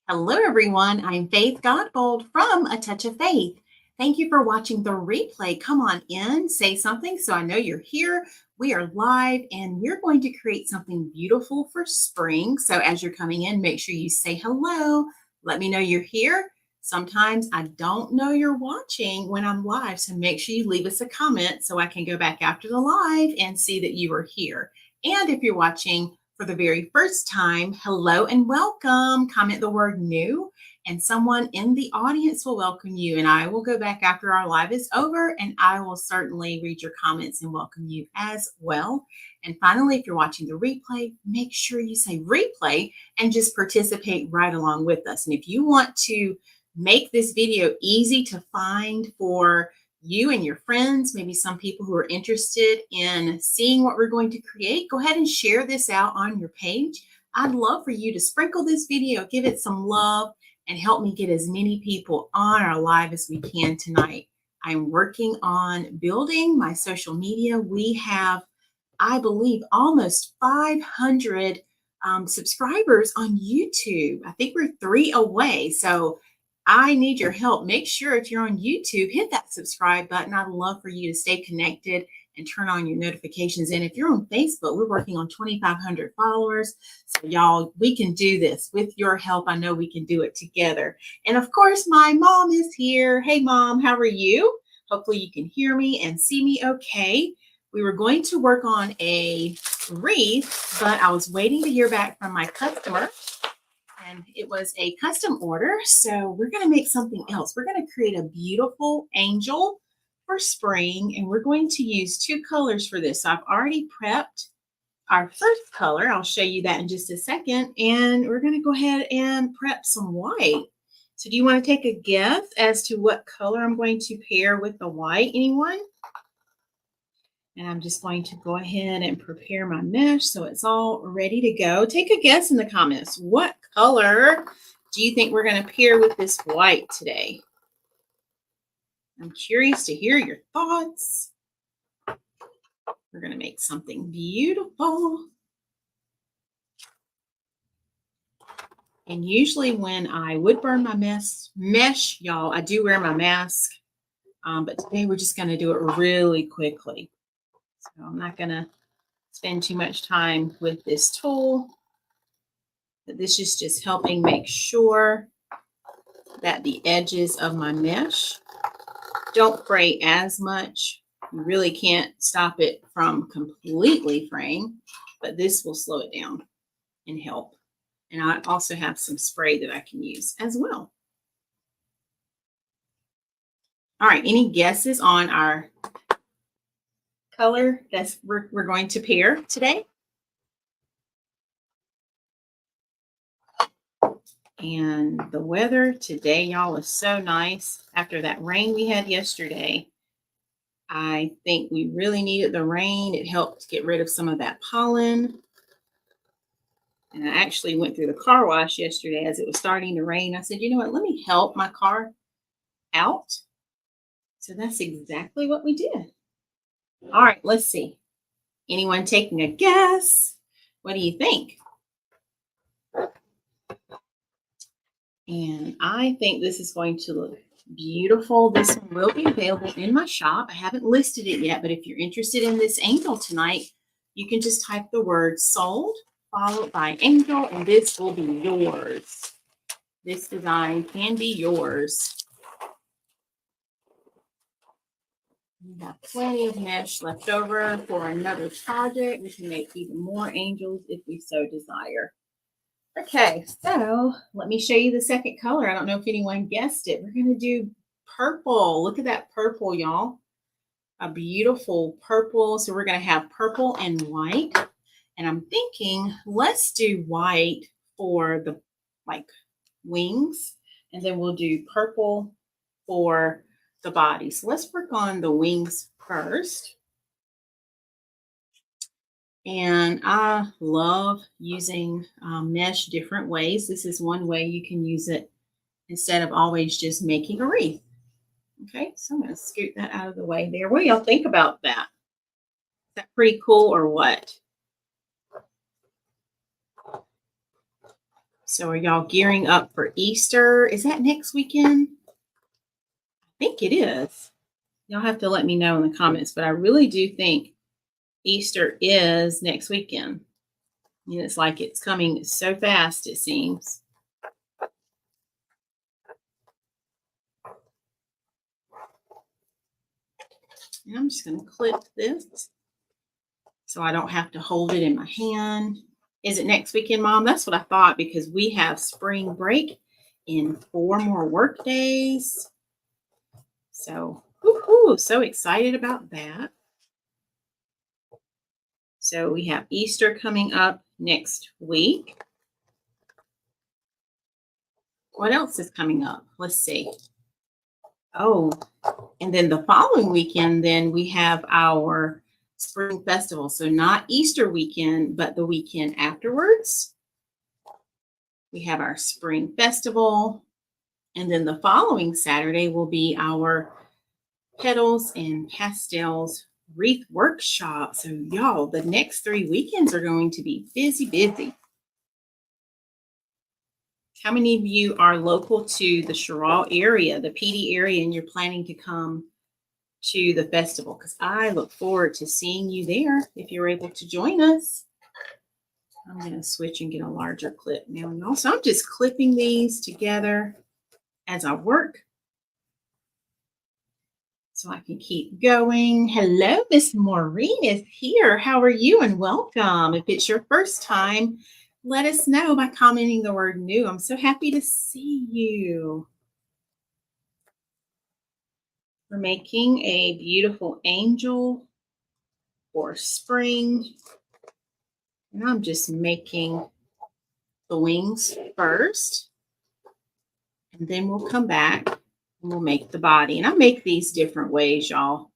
Hello, everyone. I'm Faith Godbold from A Touch of Faith. Thank you for watching the replay. Come on in, say something so I know you're here. We are live and we're going to create something beautiful for spring. So as you're coming in, make sure you say hello. Let me know you're here. Sometimes I don't know you're watching when I'm live, so make sure you leave us a comment so I can go back after the live and see that you are here. And if you're watching for the very first time, hello and welcome. Comment the word new, and someone in the audience will welcome you. And I will go back after our live is over, and I will certainly read your comments and welcome you as well. And finally, if you're watching the replay, make sure you say replay and just participate right along with us. And if you want to make this video easy to find for you and your friends, maybe some people who are interested in seeing what we're going to create, go ahead and share this out on your page. I'd love for you to sprinkle this video, give it some love, and help me get as many people on our live as we can tonight. I'm working on building my social media. We have, I believe, almost 500 subscribers on YouTube. I think we're 3 away. So I need your help. Make sure if you're on YouTube, hit that subscribe button. I'd love for you to stay connected and turn on your notifications. And if you're on Facebook, we're working on 2,500 followers. So y'all, we can do this with your help. I know we can do it together. And of course, my mom is here. Hey, Mom, how are you? Hopefully you can hear me and see me okay. We were going to work on a wreath, but I was waiting to hear back from my customer. And it was a custom order. So we're going to make something else. We're going to create a beautiful angel for spring. And we're going to use 2 colors for this. So I've already prepped our first color. I'll show you that in just a second. And we're going to go ahead and prep some white. So do you want to take a guess as to what color I'm going to pair with the white? Anyone? And I'm just going to go ahead and prepare my mesh so it's all ready to go. Take a guess in the comments. What color do you think we're going to pair with this white today? I'm curious to hear your thoughts. We're going to make something beautiful. And usually when I wood burn my mesh, y'all, I do wear my mask. But today we're just going to do it really quickly. So I'm not going to spend too much time with this tool. But this is just helping make sure that the edges of my mesh don't fray as much. You really can't stop it from completely fraying, but this will slow it down and help. And I also have some spray that I can use as well. All right, any guesses on our color that we're going to pair today? And the weather today, y'all, is so nice. After that rain we had yesterday, I think we really needed the rain. It helped get rid of some of that pollen. And I actually went through the car wash yesterday as it was starting to rain. I said, you know what, let me help my car out. So that's exactly what we did. All right, let's see. Anyone taking a guess? What do you think? And I think this is going to look beautiful. This one will be available in my shop. I haven't listed it yet, but if you're interested in this angel tonight, you can just type the word sold followed by angel, and this will be yours. This design can be yours. We have plenty of mesh left over for another project. We can make even more angels if we so desire. Okay, so let me show you the second color. I don't know if anyone guessed it. We're going to do purple. Look at that purple, y'all. A beautiful purple. So we're going to have purple and white. And I'm thinking, let's do white for the wings. And then we'll do purple for the body. So let's work on the wings first. And I love using mesh different ways. This is one way you can use it instead of always just making a wreath. Okay, so I'm going to scoot that out of the way there. What do y'all think about that? Is that pretty cool or what? So are y'all gearing up for Easter? Is that next weekend? I think it is. Y'all have to let me know in the comments, but I really do think Easter is next weekend. And it's like it's coming so fast, it seems. And I'm just going to clip this so I don't have to hold it in my hand. Is it next weekend, Mom? That's what I thought, because we have spring break in 4 more work days. So, woohoo, so excited about that. So we have Easter coming up next week. What else is coming up? Let's see. Oh, and then the following weekend, then we have our spring festival. So not Easter weekend, but the weekend afterwards. We have our spring festival. And then the following Saturday will be our petals and pastels wreath workshop. So y'all, the next 3 weekends are going to be busy, busy. How many of you are local to the Sherrall area, the PD area, and you're planning to come to the festival? Because I look forward to seeing you there if you're able to join us. I'm going to switch and get a larger clip now, y'all. So I'm just clipping these together as I work so I can keep going. Hello, Miss Maureen is here. How are you? And welcome. If it's your first time, let us know by commenting the word new. I'm so happy to see you. We're making a beautiful angel for spring. And I'm just making the wings first. And then we'll come back and we'll make the body. And I make these different ways, y'all.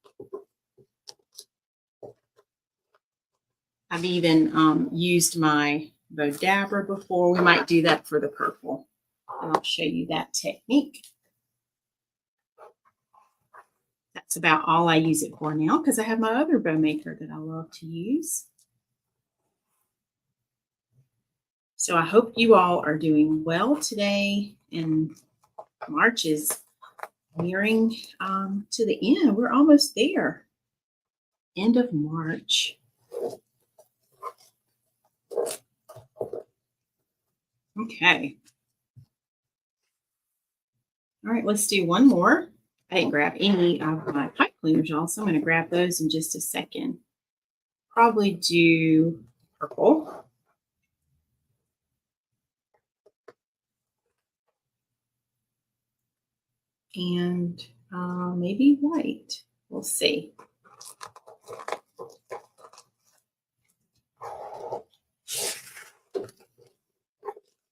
I've even used my Bodabra before. We might do that for the purple. And I'll show you that technique. That's about all I use it for now, because I have my other bow maker that I love to use. So I hope you all are doing well today. And March is nearing to the end. We're almost there. End of March. Okay. All right, let's do one more. I didn't grab any of my pipe cleaners, y'all, so I'm going to grab those in just a second. Probably do purple. And maybe white. We'll see.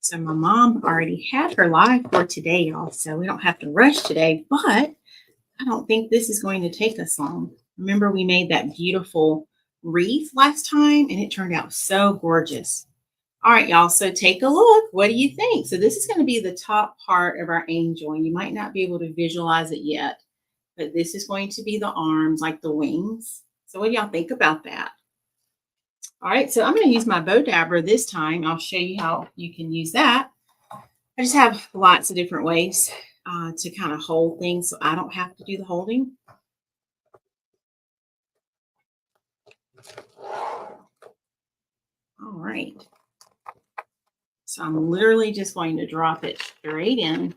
So my mom already had her live for today, y'all, so we don't have to rush today, but I don't think this is going to take us long. Remember, we made that beautiful wreath last time, and it turned out so gorgeous. All right, y'all, so take a look. What do you think? So this is going to be the top part of our angel, and you might not be able to visualize it yet, but this is going to be the arms, like the wings. So what do y'all think about that? All right, so I'm going to use my Bodabra this time. I'll show you how you can use that. I just have lots of different ways to kind of hold things so I don't have to do the holding. All right. So I'm literally just going to drop it straight in.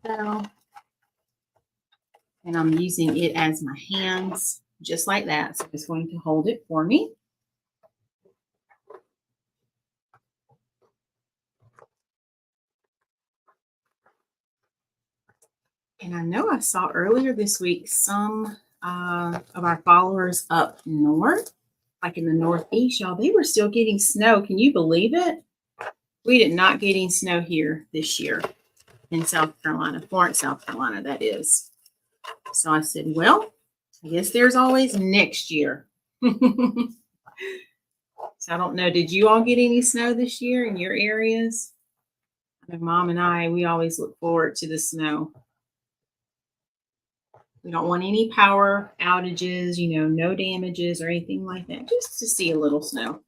So, and I'm using it as my hands, just like that. So it's going to hold it for me. And I know I saw earlier this week some of our followers up north, like in the Northeast, y'all, they were still getting snow. Can you believe it? We did not get any snow here this year in South Carolina, Florence, South Carolina, that is. So I said, well, I guess there's always next year. So I don't know, did you all get any snow this year in your areas? My mom and I, we always look forward to the snow. We don't want any power outages, you know, no damages or anything like that, just to see a little snow.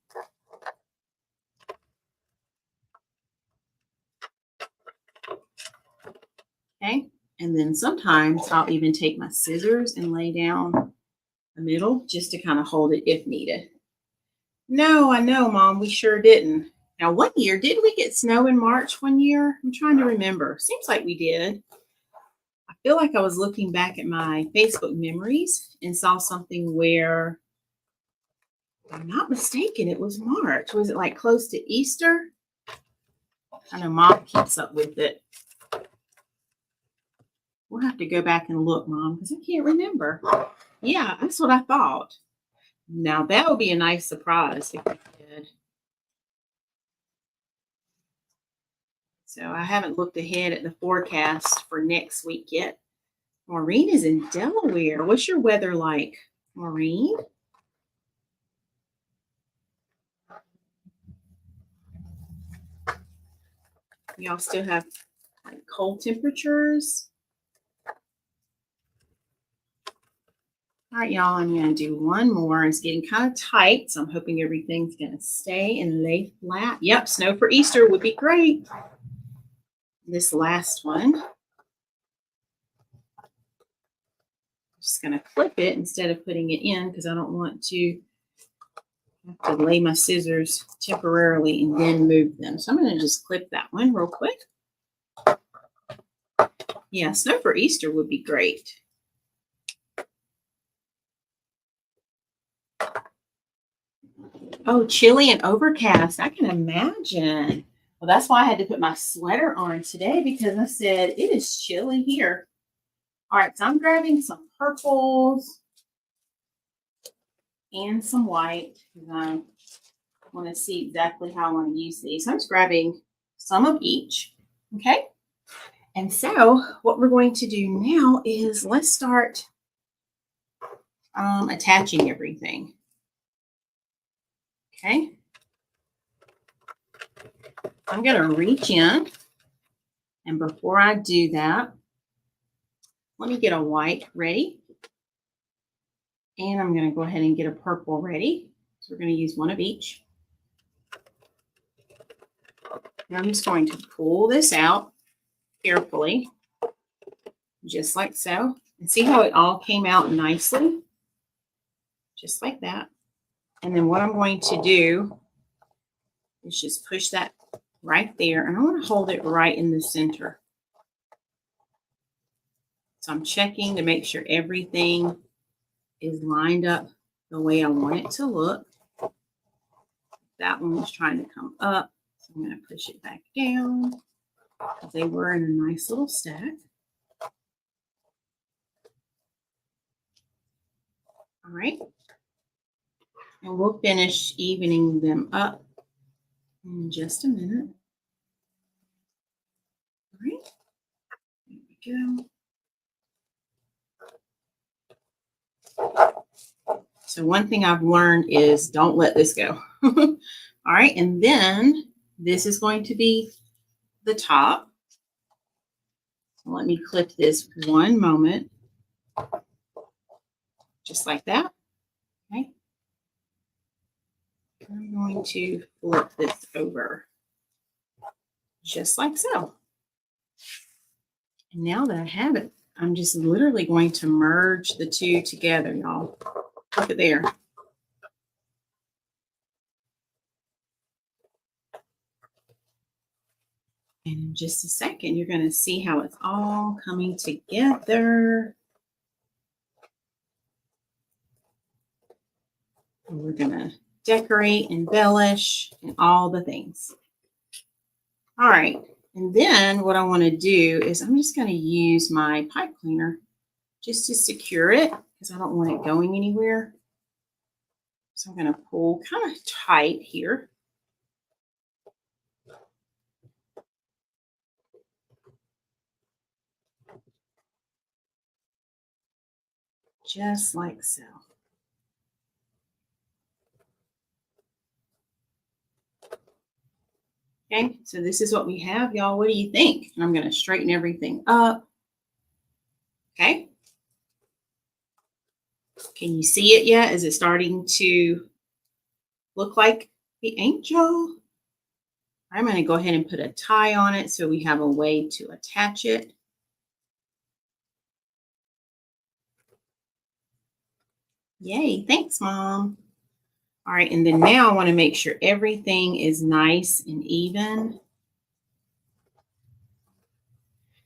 Okay. And then sometimes I'll even take my scissors and lay down the middle just to kind of hold it if needed. No, I know, Mom, we sure didn't. Now, one year, did we get snow in March one year? I'm trying to remember. Seems like we did. I feel like I was looking back at my Facebook memories and saw something where, if I'm not mistaken, it was March. Was it like close to Easter? I know Mom keeps up with it. We'll have to go back and look, Mom, because I can't remember. Yeah, that's what I thought. Now, that would be a nice surprise if we did. So I haven't looked ahead at the forecast for next week yet. Maureen is in Delaware. What's your weather like, Maureen? Y'all still have like cold temperatures? All right, y'all, I'm going to do one more. It's getting kind of tight, so I'm hoping everything's going to stay and lay flat. Yep, snow for Easter would be great. This last one, I'm just going to clip it instead of putting it in because I don't want to have to lay my scissors temporarily and then move them. So I'm going to just clip that one real quick. Yeah, snow for Easter would be great. Oh, chilly and overcast. I can imagine. Well, that's why I had to put my sweater on today because I said it is chilly here. All right, so I'm grabbing some purples and some white because I want to see exactly how I want to use these. I'm just grabbing some of each. Okay. And so what we're going to do now is let's start attaching everything. Okay. I'm going to reach in. And before I do that, let me get a white ready. And I'm going to go ahead and get a purple ready. So we're going to use one of each. And I'm just going to pull this out carefully, just like so. And see how it all came out nicely? Just like that. And then what I'm going to do is just push that right there. And I want to hold it right in the center. So I'm checking to make sure everything is lined up the way I want it to look. That one was trying to come up. So I'm going to push it back down because they were in a nice little stack. All right. And we'll finish evening them up in just a minute. All right. There we go. So one thing I've learned is don't let this go. All right. And then this is going to be the top. So let me clip this one moment. Just like that. Okay. I'm going to flip this over. Just like so. And now that I have it, I'm just literally going to merge the two together, y'all. Look at there. And in just a second, you're going to see how it's all coming together. And we're going to decorate, embellish, and all the things. All right. And then what I want to do is I'm just going to use my pipe cleaner just to secure it because I don't want it going anywhere. So I'm going to pull kind of tight here. Just like so. Okay, so this is what we have, y'all. What do you think? And I'm going to straighten everything up. Okay. Can you see it yet? Is it starting to look like the angel? I'm going to go ahead and put a tie on it so we have a way to attach it. Yay. Thanks, Mom. All right. And then now I want to make sure everything is nice and even.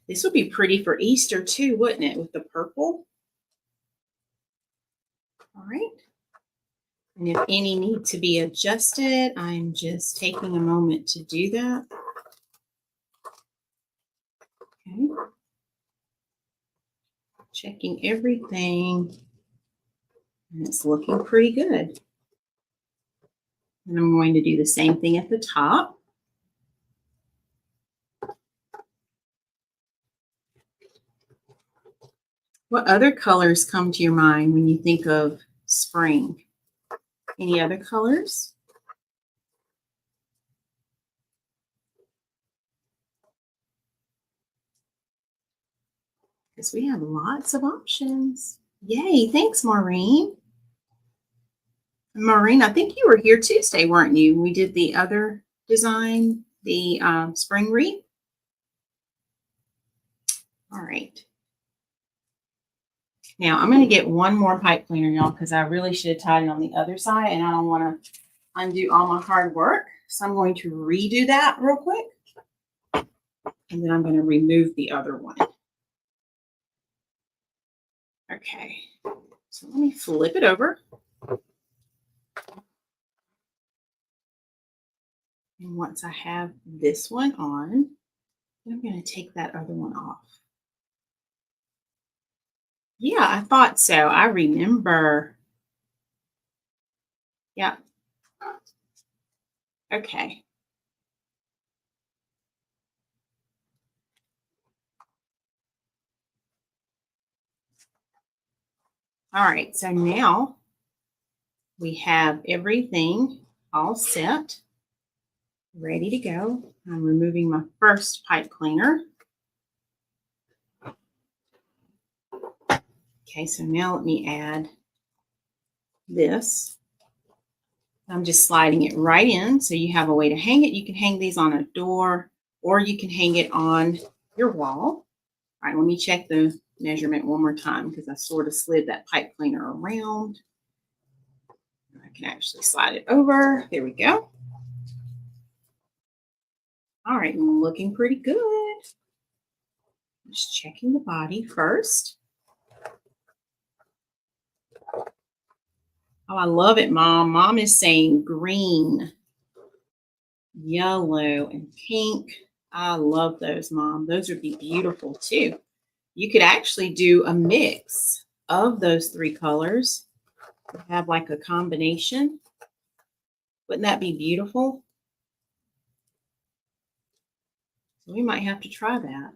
This would be pretty for Easter too, wouldn't it? With the purple. All right. And if any need to be adjusted, I'm just taking a moment to do that. Okay. Checking everything. And it's looking pretty good. And I'm going to do the same thing at the top. What other colors come to your mind when you think of spring? Any other colors? Because we have lots of options. Yay, thanks, Maureen. Maureen, I think you were here Tuesday, weren't you? We did the other design, the spring wreath. All right. Now I'm going to get one more pipe cleaner, y'all, because I really should have tied it on the other side, and I don't want to undo all my hard work. So I'm going to redo that real quick. And then I'm going to remove the other one. Okay. So let me flip it over. And once I have this one on, I'm going to take that other one off. Yeah, I thought so. I remember. Yeah. Okay. All right. So now we have everything all set, ready to go. I'm removing my first pipe cleaner. Okay, so now let me add this. I'm just sliding it right in so you have a way to hang it. You can hang these on a door or you can hang it on your wall. All right, let me check the measurement one more time because I sort of slid that pipe cleaner around. I can actually slide it over. There we go. All right, looking pretty good. Just checking the body first. Oh, I love it, Mom. Mom is saying green, yellow, and pink. I love those, Mom. Those would be beautiful too. You could actually do a mix of those three colors. Have like a combination. Wouldn't that be beautiful? So we might have to try that.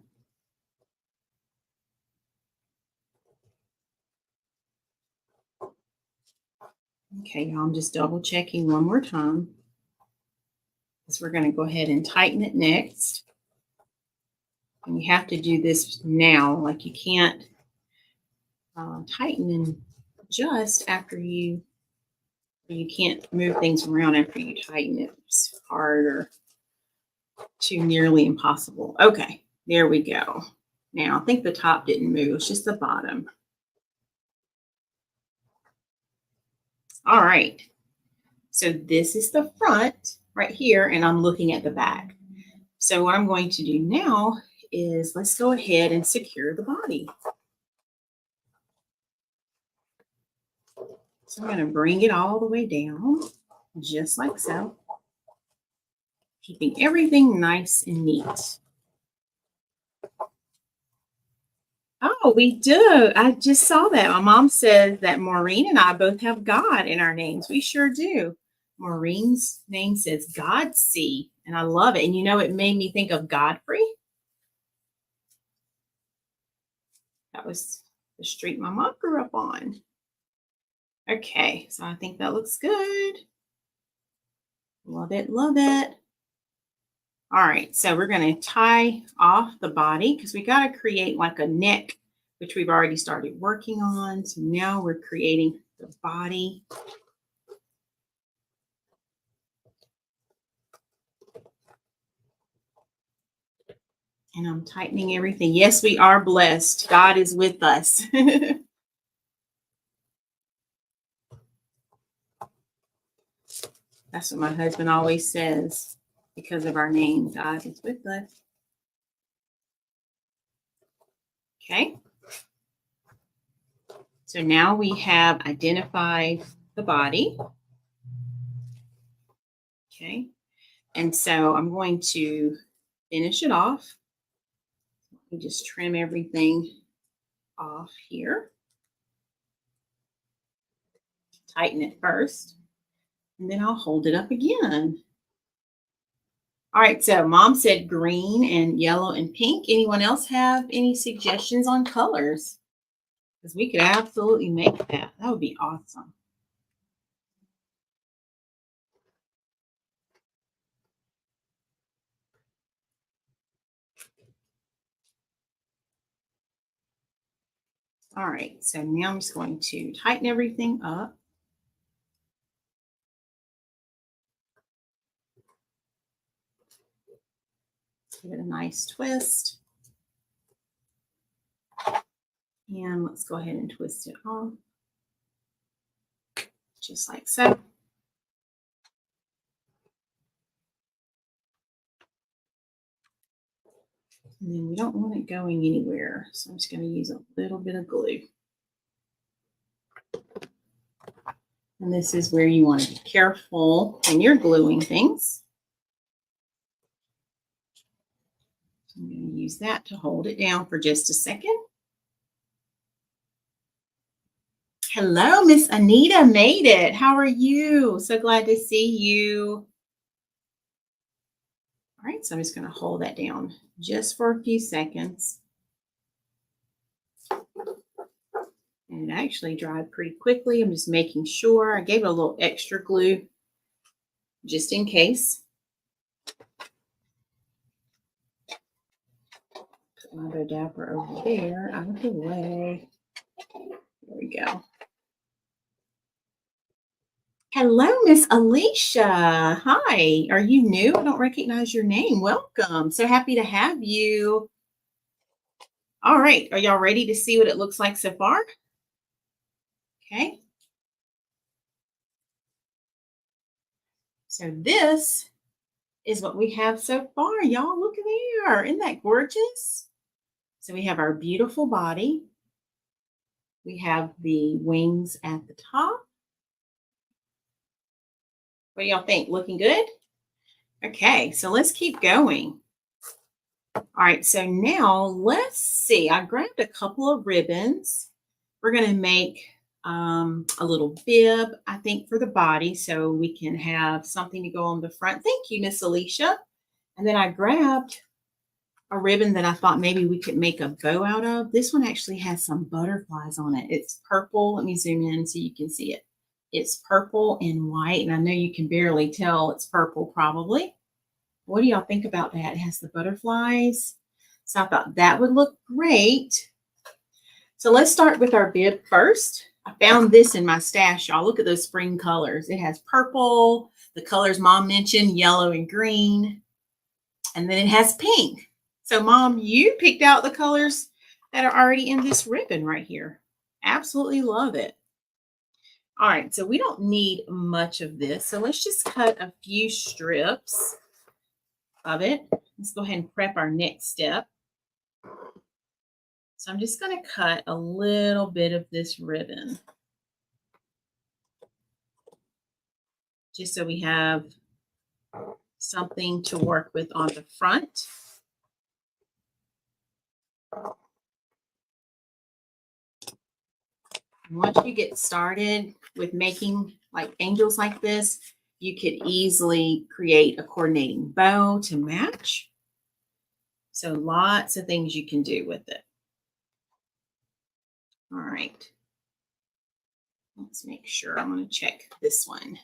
Okay, y'all, I'm just double checking one more time. Because we're going to go ahead and tighten it next. And you have to do this now. Like you can't tighten and adjust after you can't move things around after you tighten it. It's hard or too nearly impossible. Okay, there we go. Now I think the top didn't move. It's just the bottom. All right. So this is the front right here, and I'm looking at the back. So what I'm going to do now is let's go ahead and secure the body. So I'm going to bring it all the way down, just like so, keeping everything nice and neat. Oh, we do. I just saw that. My mom says that Maureen and I both have God in our names. We sure do. Maureen's name says Godsey, and I love it. And you know, it made me think of Godfrey. That was the street my mom grew up on. Okay, so I think that looks good. Love it, love it. All right, so we're going to tie off the body because we got to create like a neck, which we've already started working on. So now we're creating the body. And I'm tightening everything. Yes, we are blessed. God is with us. That's what my husband always says because of our name. God is with us. Okay. So now we have identified the body. Okay. And so I'm going to finish it off. Let me just trim everything off here. Tighten it first. And then I'll hold it up again. All right, so Mom said green and yellow and pink. Anyone else have any suggestions on colors? Because we could absolutely make that. That would be awesome. All right, so now I'm just going to tighten everything up. Give it a nice twist. And let's go ahead and twist it off. Just like so. And then we don't want it going anywhere. So I'm just going to use a little bit of glue. And this is where you want to be careful when you're gluing things. I'm going to use that to hold it down for just a second. Hello, Miss Anita made it. How are you? So glad to see you. All right, so I'm just going to hold that down just for a few seconds. And it actually dried pretty quickly. I'm just making sure. I gave it a little extra glue just in case. Put my dough dapper over there out of the way. There we go. Hello, Miss Alicia. Hi. Are you new? I don't recognize your name. Welcome. So happy to have you. All right. Are y'all ready to see what it looks like so far? Okay. So this is what we have so far. Y'all, look there. Isn't that gorgeous? So we have our beautiful body. We have the wings at the top. What do y'all think? Looking good? Okay, so let's keep going. All right, so now let's see. I grabbed a couple of ribbons. We're going to make a little bib, I think, for the body so we can have something to go on the front. Thank you, Miss Alicia. And then I grabbed a ribbon that I thought maybe we could make a bow out of. This one actually has some butterflies on it. It's purple. Let me zoom in so you can see it. It's purple and white, and I know you can barely tell it's purple probably. What do y'all think about that? It has the butterflies. So I thought that would look great. So let's start with our bib first. I found this in my stash, y'all. Look at those spring colors. It has purple, the colors Mom mentioned, yellow and green, and then it has pink. So Mom, you picked out the colors that are already in this ribbon right here. Absolutely love it. All right, so we don't need much of this. So let's just cut a few strips of it. Let's go ahead and prep our next step. So I'm just going to cut a little bit of this ribbon, just so we have something to work with on the front. Once you get started with making like angels like this, you could easily create a coordinating bow to match. So lots of things you can do with it. All right. Let's make sure. I'm going to check this one.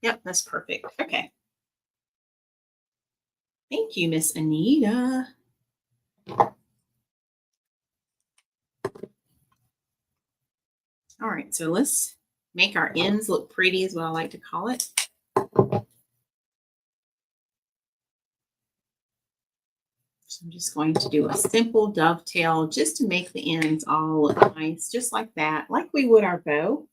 Yep, that's perfect. Okay. Thank you, Miss Anita. All right, so let's make our ends look pretty is what I like to call it. So I'm just going to do a simple dovetail just to make the ends all look nice, just like that, like we would our bow.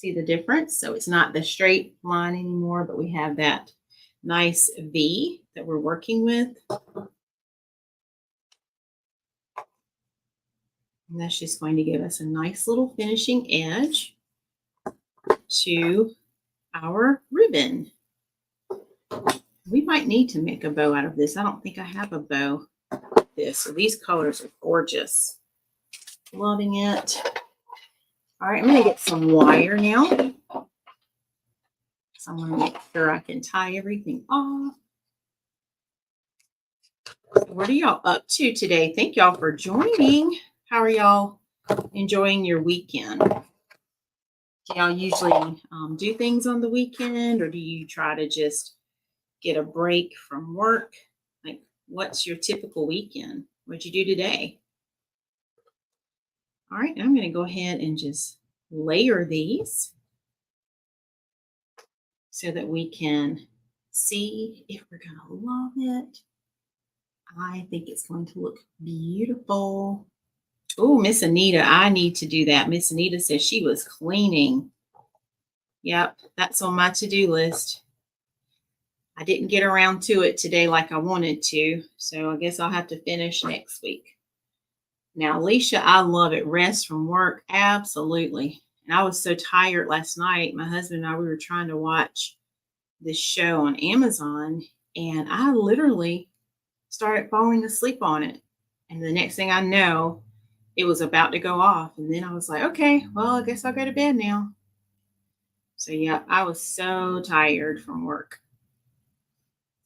See the difference? So it's not the straight line anymore, but we have that nice V that we're working with. And that's just going to give us a nice little finishing edge to our ribbon. We might need to make a bow out of this. I don't think I have a bow like this. So these colors are gorgeous. Loving it. All right, I'm going to get some wire now. So I'm going to make sure I can tie everything off. What are y'all up to today? Thank y'all for joining. How are y'all enjoying your weekend? Do y'all usually do things on the weekend, or do you try to just get a break from work? Like, what's your typical weekend? What'd you do today? All right, I'm going to go ahead and just layer these so that we can see if we're going to love it. I think it's going to look beautiful. Oh, Miss Anita, I need to do that. Miss Anita says she was cleaning. Yep, that's on my to-do list. I didn't get around to it today like I wanted to, so I guess I'll have to finish next week. Now, Alicia, I love it. Rest from work, absolutely. And I was so tired last night. My husband and I, we were trying to watch this show on Amazon, and I literally started falling asleep on it. And the next thing I know, it was about to go off. And then I was like, okay, well, I guess I'll go to bed now. So yeah, I was so tired from work.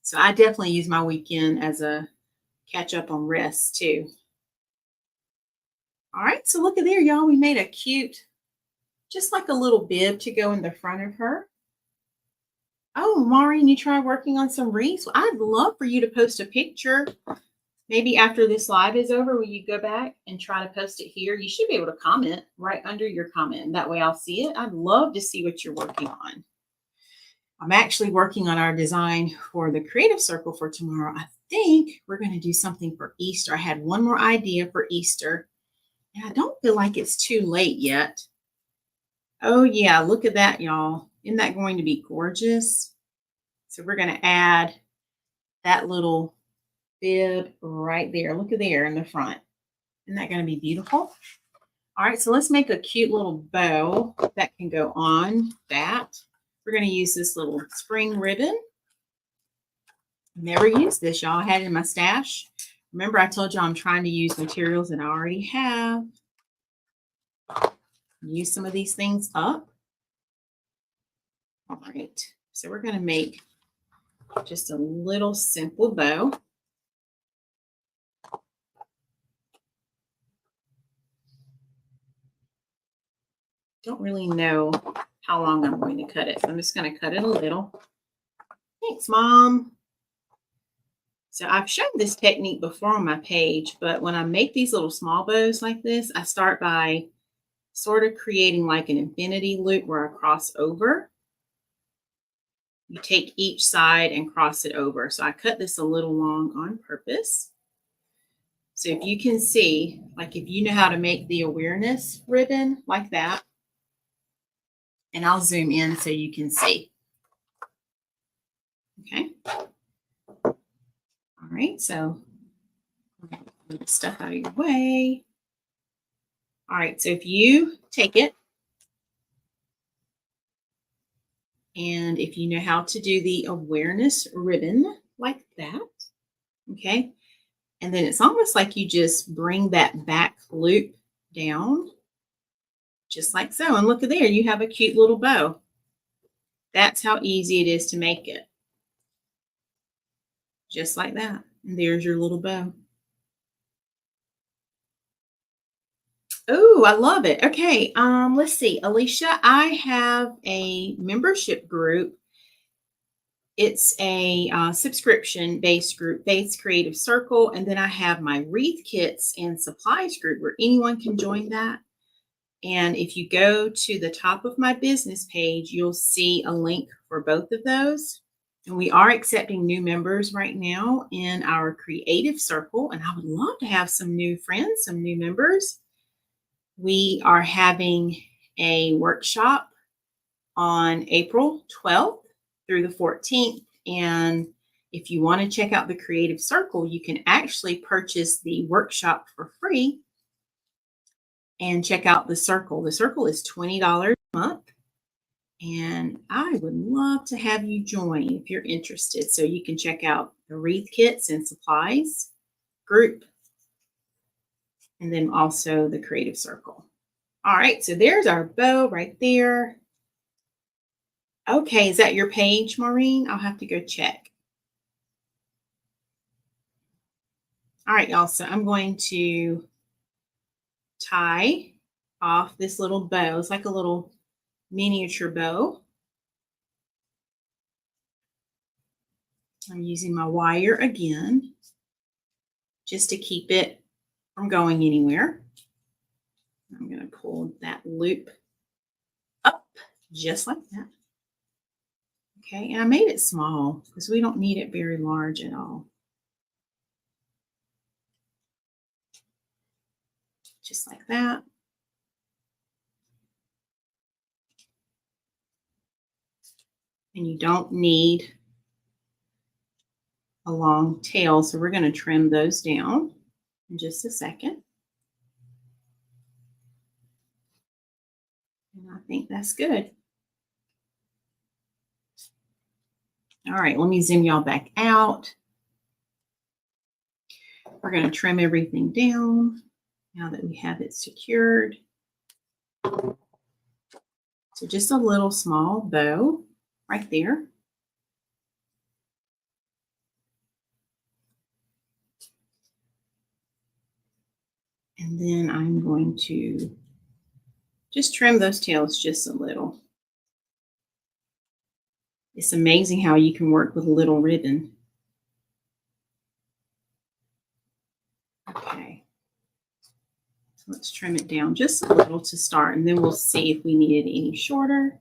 So I definitely use my weekend as a catch up on rest too. All right, so look at there, y'all. We made a cute, just like a little bib to go in the front of her. Oh, Maureen, you try working on some wreaths? Well, I'd love for you to post a picture. Maybe after this live is over, will you go back and try to post it here? You should be able to comment right under your comment. That way I'll see it. I'd love to see what you're working on. I'm actually working on our design for the Creative Circle for tomorrow. I think we're going to do something for Easter. I had one more idea for Easter, and I don't feel like it's too late yet. Oh, yeah, look at that, y'all. Isn't that going to be gorgeous? So we're going to add that little bib right there. Look at there in the front. Isn't that going to be beautiful? All right, so let's make a cute little bow that can go on that. We're going to use this little spring ribbon. Never used this, y'all. I had it in my stash. Remember, I told y'all I'm trying to use materials that I already have. Use some of these things up. All right, so we're going to make just a little simple bow. Don't really know how long I'm going to cut it. So I'm just going to cut it a little. Thanks, Mom. So I've shown this technique before on my page, but when I make these little small bows like this, I start by sort of creating like an infinity loop where I cross over. You take each side and cross it over. So I cut this a little long on purpose. So if you can see, like if you know how to make the awareness ribbon like that, and I'll zoom in so you can see. Okay. All right, so move the stuff out of your way. All right, so if you take it, and if you know how to do the awareness ribbon like that, okay, and then it's almost like you just bring that back loop down, just like so. And look at there, you have a cute little bow. That's how easy it is to make it. Just like that. And there's your little bow. Oh, I love it. Okay, let's see. Alicia, I have a membership group. It's a subscription-based group, Faith's Creative Circle. And then I have my wreath kits and supplies group where anyone can join that. And if you go to the top of my business page, you'll see a link for both of those. And we are accepting new members right now in our Creative Circle. And I would love to have some new friends, some new members. We are having a workshop on April 12th through the 14th. And if you want to check out the Creative Circle, you can actually purchase the workshop for free and check out the Circle. The Circle is $20 a month. And I would love to have you join if you're interested. So you can check out the wreath kits and supplies group, and then also the Creative Circle. All right, so there's our bow right there. Okay, is that your page, Maureen? I'll have to go check. All right, y'all, so I'm going to tie off this little bow. It's like a little miniature bow. I'm using my wire again just to keep it from going anywhere. I'm going to pull that loop up just like that. Okay, and I made it small because we don't need it very large at all. Just like that. And you don't need a long tail, so we're going to trim those down in just a second. And I think that's good. All right, let me zoom y'all back out. We're going to trim everything down now that we have it secured. So just a little small bow right there. And then I'm going to just trim those tails just a little. It's amazing how you can work with a little ribbon. Okay. So let's trim it down just a little to start, and then we'll see if we need it any shorter.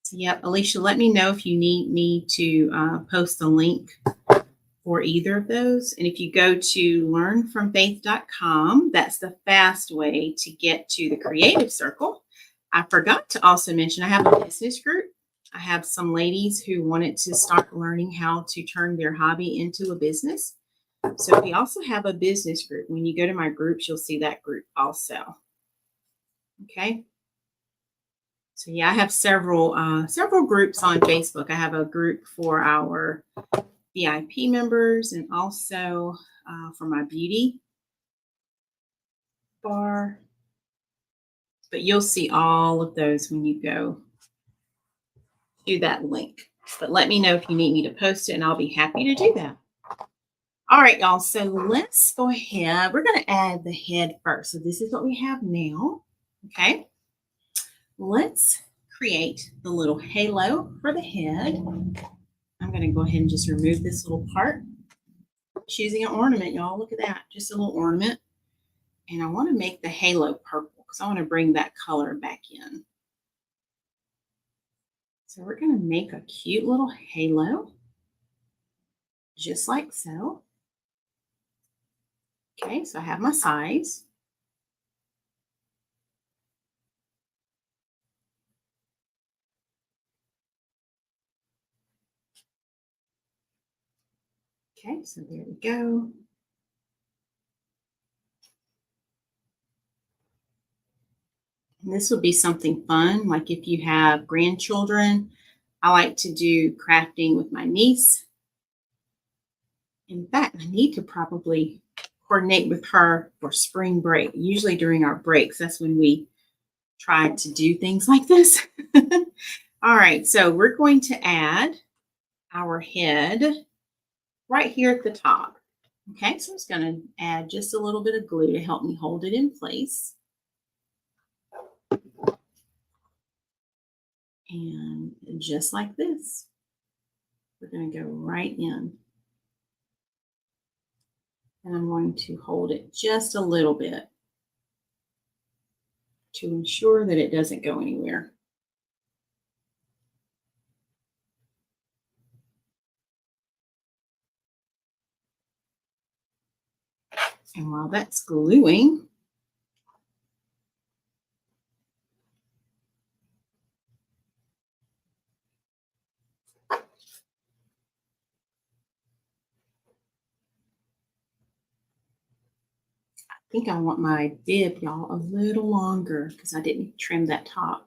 So, yep, Alicia, let me know if you need me to post a link for either of those. And if you go to learnfromfaith.com, that's the fast way to get to the Creative Circle. I forgot to also mention I have a business group. I have some ladies who wanted to start learning how to turn their hobby into a business. So we also have a business group. When you go to my groups, you'll see that group also. Okay. So yeah, I have several groups on Facebook. I have a group for our VIP members and also for my beauty bar. But you'll see all of those when you go to that link. But let me know if you need me to post it, and I'll be happy to do that. All right, y'all. So let's go ahead. We're going to add the head first. So this is what we have now. Okay. Let's create the little halo for the head. I'm going to go ahead and just remove this little part. Choosing an ornament, y'all. Look at that. Just a little ornament. And I want to make the halo purple because I want to bring that color back in. So we're going to make a cute little halo, just like so. Okay, so I have my size. Okay, so there we go. And this would be something fun, like if you have grandchildren. I like to do crafting with my niece. In fact, I need to probably coordinate with her for spring break. Usually during our breaks, that's when we try to do things like this. All right, so we're going to add our head right here at the top. Okay, so I'm just going to add just a little bit of glue to help me hold it in place. And just like this, we're going to go right in. And I'm going to hold it just a little bit to ensure that it doesn't go anywhere. And while that's gluing, think I want my bib, y'all, a little longer because I didn't trim that top.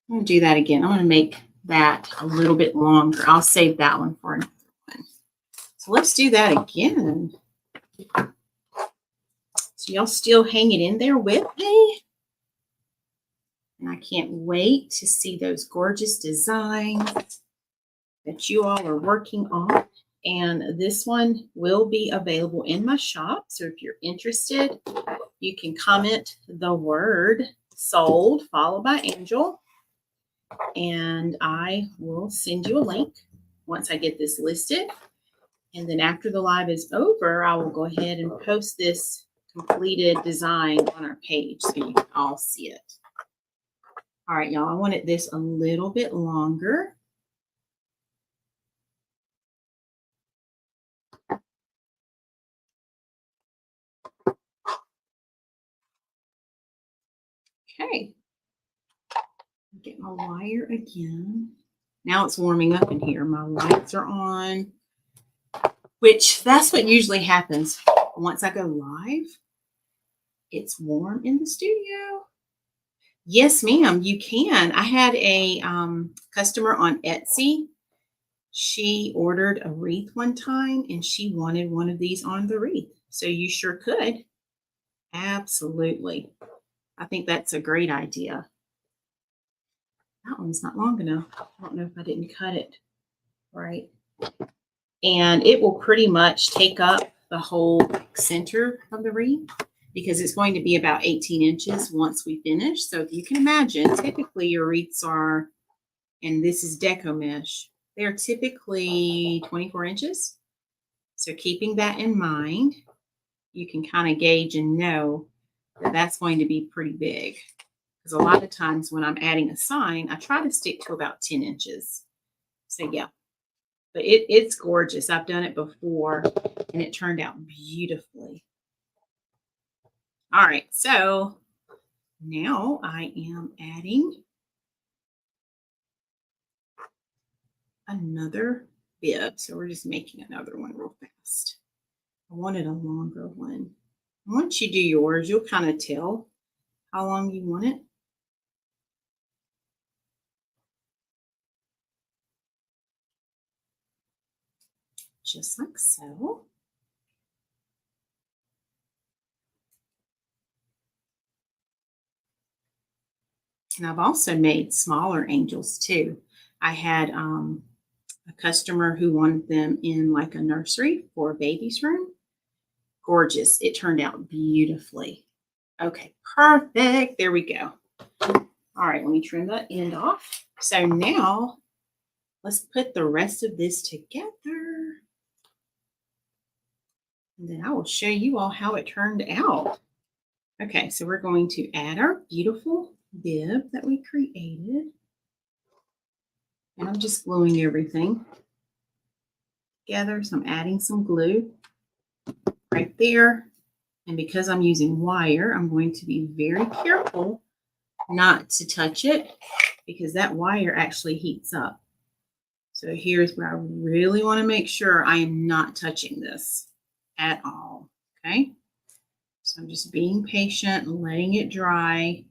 I'm going to do that again. I'm going to make that a little bit longer. I'll save that one for another one. So let's do that again. So y'all still hanging in there with me? And I can't wait to see those gorgeous designs that you all are working on. And this one will be available in my shop. So if you're interested, you can comment the word sold followed by Angel. And I will send you a link once I get this listed. And then after the live is over, I will go ahead and post this completed design on our page so you can all see it. All right, y'all, I wanted this a little bit longer. Okay. Get my wire again. Now it's warming up in here. My lights are on, which that's what usually happens. Once I go live, it's warm in the studio. Yes, ma'am, you can. I had a customer on Etsy. She ordered a wreath one time and she wanted one of these on the wreath. So you sure could. Absolutely. I think that's a great idea. That one's not long enough. I don't know if I didn't cut it right. And it will pretty much take up the whole center of the wreath because it's going to be about 18 inches once we finish. So if you can imagine, typically your wreaths are, and this is deco mesh, they're typically 24 inches. So keeping that in mind, you can kind of gauge and know that that's going to be pretty big. Because a lot of times when I'm adding a sign, I try to stick to about 10 inches. So yeah, but it's gorgeous. I've done it before and it turned out beautifully. All right, so now I am adding another bib. So we're just making another one real fast. I wanted a longer one. Once you do yours, you'll kind of tell how long you want it. Just like so. And I've also made smaller angels too. I had a customer who wanted them in like a nursery for a baby's room. Gorgeous. It turned out beautifully. Okay, perfect. There we go. All right, let me trim that end off. So now let's put the rest of this together. And then I will show you all how it turned out. Okay, so we're going to add our beautiful bib that we created. And I'm just gluing everything together. So I'm adding some glue right there. And because I'm using wire, I'm going to be very careful not to touch it because that wire actually heats up. So here's where I really want to make sure I am not touching this at all. Okay. So I'm just being patient and letting it dry.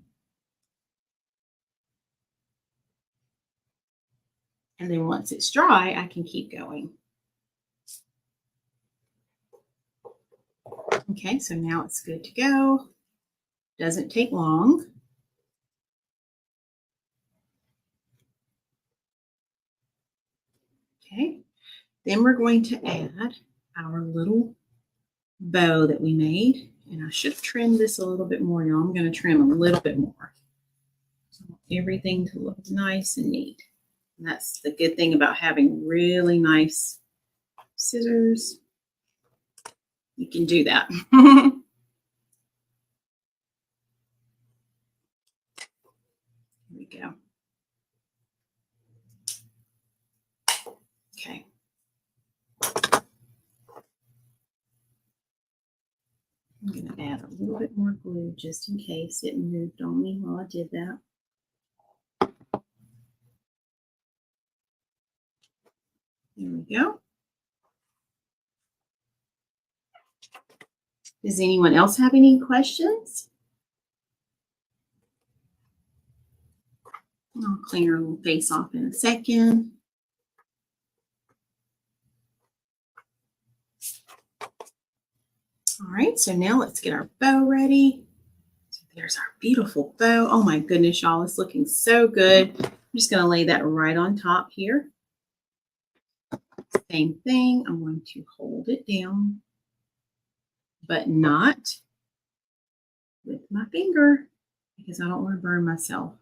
And then once it's dry, I can keep going. Okay, so now it's good to go. Doesn't take long. Okay, then we're going to add our little bow that we made. And I should have trimmed this a little bit more. Now I'm going to trim a little bit more. So I want everything to look nice and neat. And that's the good thing about having really nice scissors. You can do that. Here we go. Okay. I'm going to add a little bit more glue just in case it moved on me while I did that. There we go. Does anyone else have any questions? I'll clean her little face off in a second. All right, so now let's get our bow ready. So there's our beautiful bow. Oh my goodness, y'all, it's looking so good. I'm just going to lay that right on top here. Same thing, I'm going to hold it down, but not with my finger because I don't want to burn myself.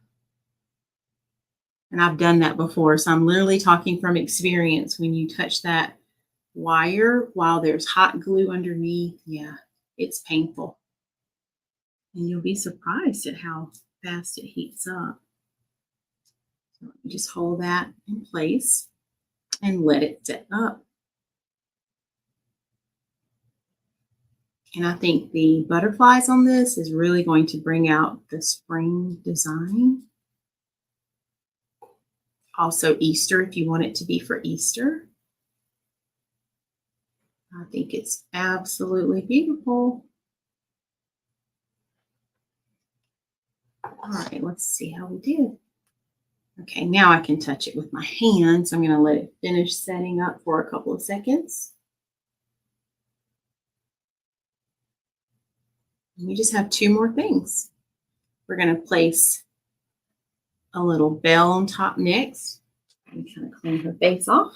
And I've done that before, so I'm literally talking from experience. When you touch that wire while there's hot glue underneath, yeah, it's painful. And you'll be surprised at how fast it heats up. So let me just hold that in place and let it set up. And I think the butterflies on this is really going to bring out the spring design. Also Easter, if you want it to be for Easter. I think it's absolutely beautiful. All right, let's see how we did. Okay, now I can touch it with my hands. I'm going to let it finish setting up for a couple of seconds. We just have two more things. We're going to place a little bell on top next. And kind of clean her face off.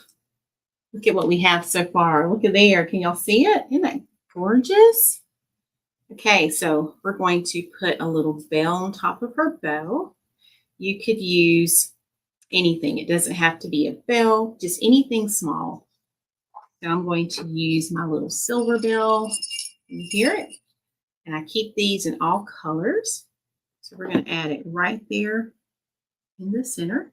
Look at what we have so far. Look at there. Can y'all see it? Isn't that gorgeous? Okay, so we're going to put a little bell on top of her bow. You could use anything. It doesn't have to be a bell, just anything small. So I'm going to use my little silver bell. You hear it? And I keep these in all colors. So we're going to add it right there in the center.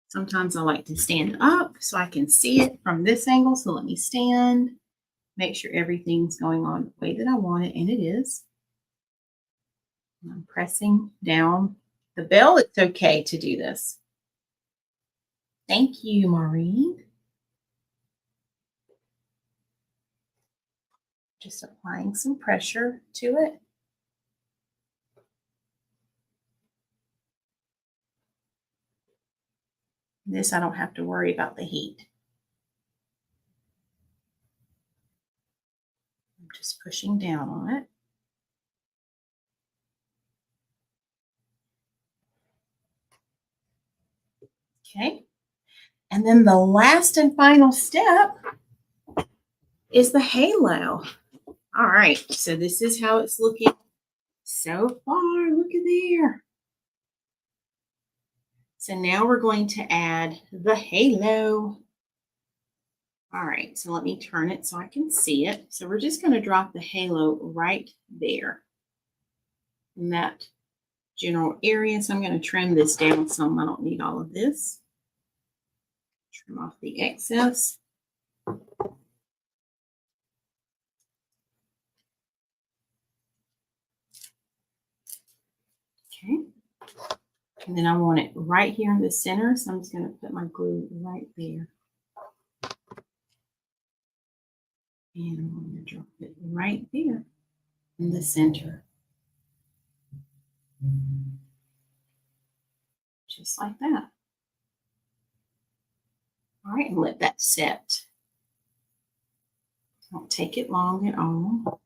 Sometimes I like to stand up so I can see it from this angle. So let me stand, make sure everything's going on the way that I want it, and it is. And I'm pressing down the bell. It's okay to do this. Thank you, Maureen. Just applying some pressure to it. This, I don't have to worry about the heat. I'm just pushing down on it. Okay. And then the last and final step is the halo. All right. So this is how it's looking so far. Look at there. So now we're going to add the halo. All right, so let me turn it so I can see it. So we're just going to drop the halo right there in that general area. So I'm going to trim this down some. I don't need all of this. Trim off the excess. Okay. And then I want it right here in the center. So I'm just going to put my glue right there. And I'm going to drop it right there in the center. Just like that. All right, and let that set. Don't take it long at all.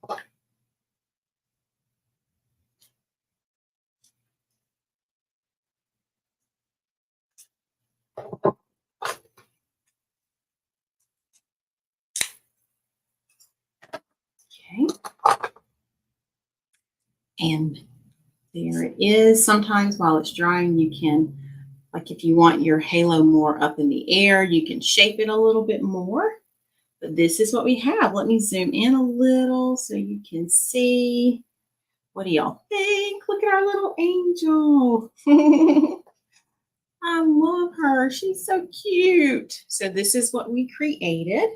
Okay. And there it is. Sometimes while it's drying, you can, like if you want your halo more up in the air, you can shape it a little bit more. But this is what we have. Let me zoom in a little so you can see. What do y'all think? Look at our little angel. I love her. She's so cute. So this is what we created.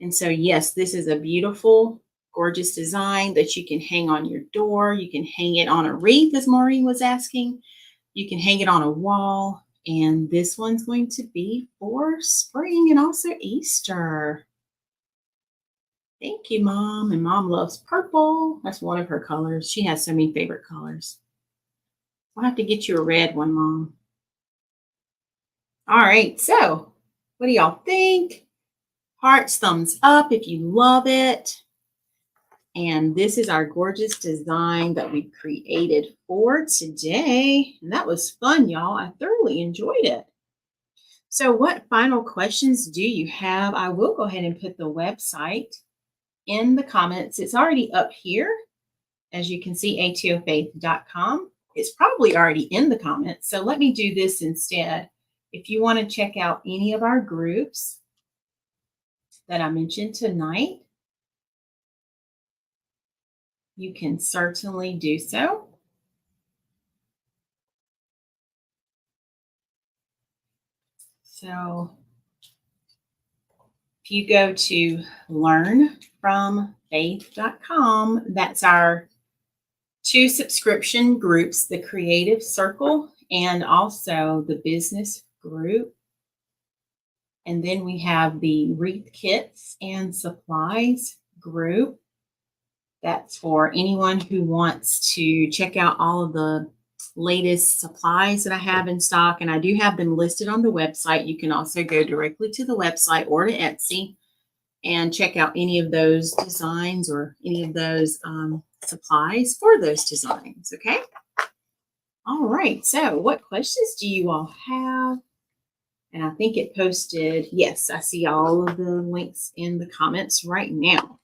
And so, yes, this is a beautiful, gorgeous design that you can hang on your door. You can hang it on a wreath, as Maureen was asking. You can hang it on a wall. And this one's going to be for spring and also Easter. Thank you, Mom. And Mom loves purple. That's one of her colors. She has so many favorite colors. I'll have to get you a red one, Mom. All right. So, what do y'all think? Hearts, thumbs up if you love it. And this is our gorgeous design that we created for today. And that was fun, y'all. I thoroughly enjoyed it. So, what final questions do you have? I will go ahead and put the website in the comments. It's already up here. As you can see, atofaith.com. It's probably already in the comments. So let me do this instead. If you want to check out any of our groups that I mentioned tonight, you can certainly do so. So if you go to learnfromfaith.com, that's our 2 subscription groups, the Creative Circle and also the Business Group. And then we have the Wreath Kits and Supplies group. That's for anyone who wants to check out all of the latest supplies that I have in stock. And I do have them listed on the website. You can also go directly to the website or to Etsy and check out any of those designs or any of those supplies for those designs. Okay. All right. So what questions do you all have? And I think it posted. Yes, I see all of the links in the comments right now.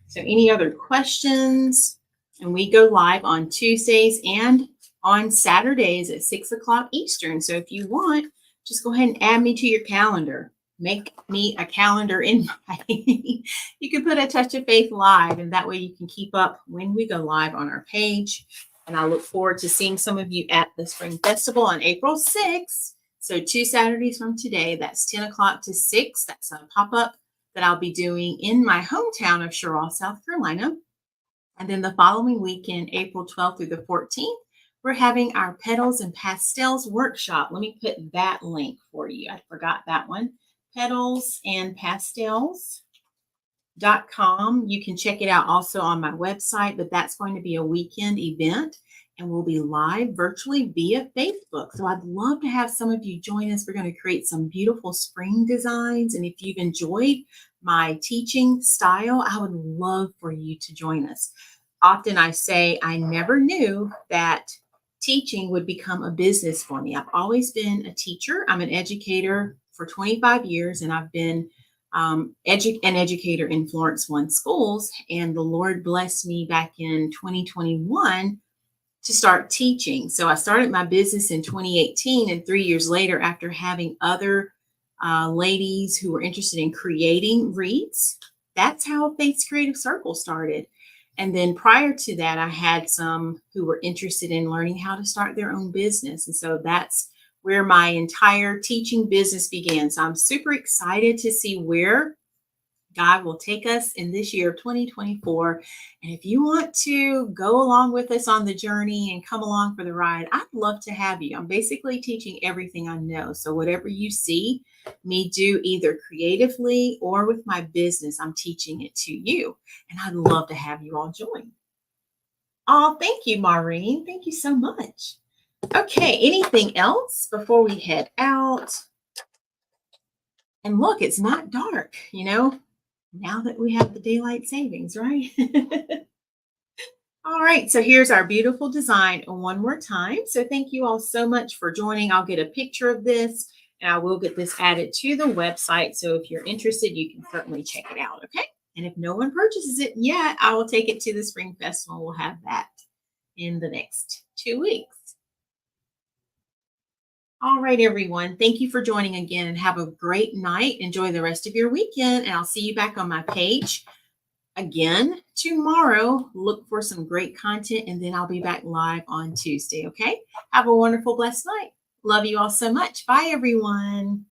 So any other questions? And we go live on Tuesdays and on Saturdays at 6 o'clock Eastern. So if you want, just go ahead and add me to your calendar. Make me a calendar invite. You can put A Touch of Faith live, and that way you can keep up when we go live on our page. And I look forward to seeing some of you at the Spring Festival on April 6th. So 2 Saturdays from today, that's 10 o'clock to 6. That's a pop-up that I'll be doing in my hometown of Sherall, South Carolina. And then the following weekend, April 12th through the 14th, we're having our Petals and Pastels workshop. Let me put that link for you. I forgot that one. Petalsandpastels.com. You can check it out also on my website, but that's going to be a weekend event and we'll be live virtually via Facebook. So I'd love to have some of you join us. We're going to create some beautiful spring designs. And if you've enjoyed my teaching style, I would love for you to join us. Often I say I never knew that teaching would become a business for me. I've always been a teacher. I'm an educator for 25 years, and I've been an educator in Florence One schools. And the Lord blessed me back in 2021 to start teaching. So I started my business in 2018, and 3 years later, after having other ladies who were interested in creating wreaths, that's how Faith's Creative Circle started. And then prior to that, I had some who were interested in learning how to start their own business. And so that's where my entire teaching business began. So I'm super excited to see where God will take us in this year of 2024. And if you want to go along with us on the journey and come along for the ride, I'd love to have you. I'm basically teaching everything I know. So whatever you see me do, either creatively or with my business, I'm teaching it to you. And I'd love to have you all join. Oh, thank you, Maureen. Thank you so much. Okay, anything else before we head out? And look, it's not dark, now that we have the daylight savings, right? All right, so here's our beautiful design one more time. So thank you all so much for joining. I'll get a picture of this and I will get this added to the website. So if you're interested, you can certainly check it out, okay? And if no one purchases it yet, I will take it to the Spring Festival. We'll have that in the next 2 weeks. All right, everyone. Thank you for joining again and have a great night. Enjoy the rest of your weekend, and I'll see you back on my page again tomorrow. Look for some great content, and then I'll be back live on Tuesday, okay? Have a wonderful, blessed night. Love you all so much. Bye, everyone.